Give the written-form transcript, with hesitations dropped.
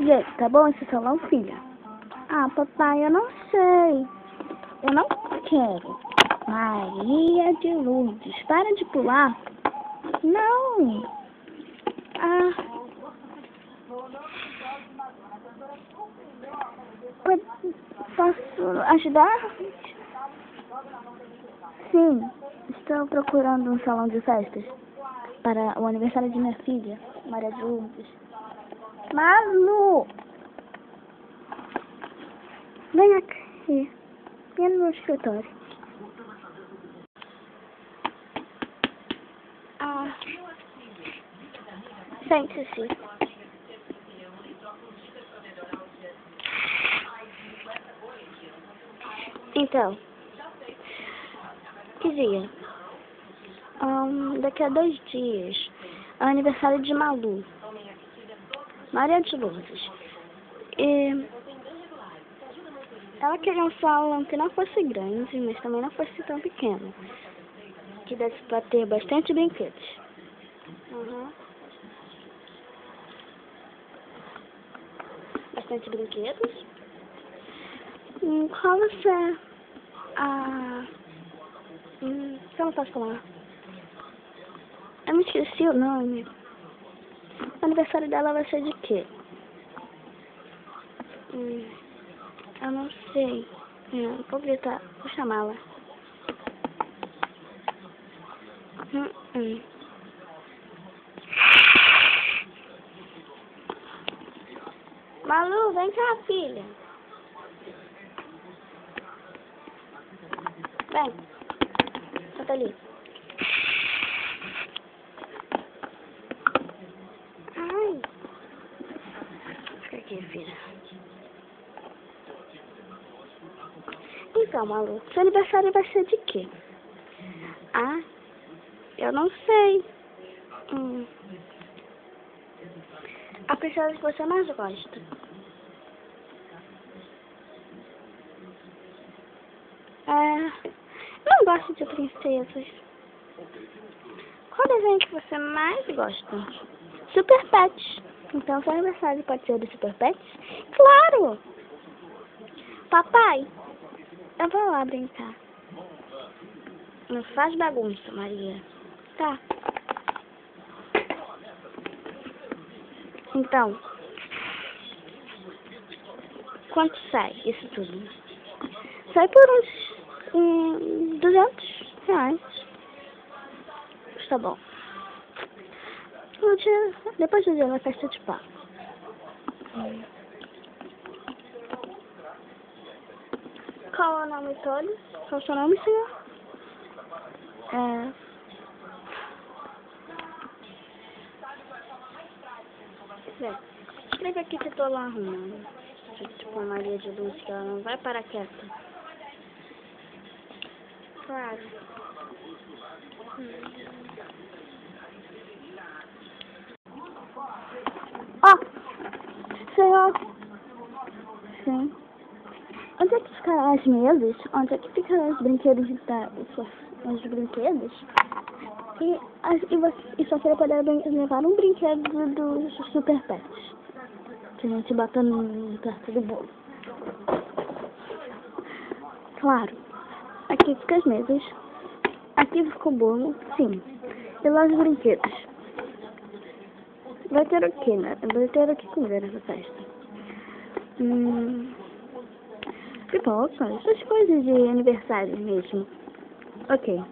jeito, tá bom? Esse salão, filha? Ah, papai, eu não sei. Eu não quero. Maria de Lourdes, para de pular. Não. Ah. Posso ajudar? Sim, estou procurando um salão de festas para o aniversário de minha filha, Maria de Lourdes. Malu! Vem aqui. Vem no meu escritório. Ah. Sente-se. Então, que dia? Daqui a 2 dias. É o aniversário de Malu. Maria de Lourdes. E ela queria um salão que não fosse grande, mas também não fosse tão pequeno. Que desse para ter bastante brinquedos. Uhum. Bastante brinquedos. Qual você é? Eu não posso falar. Eu me esqueci o nome. O aniversário dela vai ser de quê? Eu não sei. Vou gritar. Vou chamá-la. Malu, vem cá, filha. Vem. Senta ali. Ai. Fica aqui, filha. Então, Malu, seu aniversário vai ser de quê? Ah, eu não sei. A princesa que você mais gosta? Não gosto de princesas. Qual desenho que você mais gosta? Super Pets. Então, seu aniversário pode ser do Super Pets? Claro! Papai, eu vou lá brincar. Não faz bagunça, Maria. Tá. Então, quanto sai isso tudo? Sai por uns R$200. Tá bom. Depois do dia da festa de pau. Qual é o nome todo? Qual é o seu nome, senhor? Escreve aqui que eu tô lá arrumando. Tipo, a Maria de Luz, que ela não vai parar quieta. Claro. Senhor. Sim. Onde é que ficam as mesas? Onde é que ficam os brinquedos os brinquedos? E só você poder levar um brinquedo dos Super Pets. Que a gente bota no perto do bolo. Claro. Aqui ficam as mesas. Aqui fica o bolo. Sim. E lá os brinquedos. Vai ter o que, né? Vai ter o que comer nessa festa. Pipoca, essas coisas de aniversário mesmo. Ok.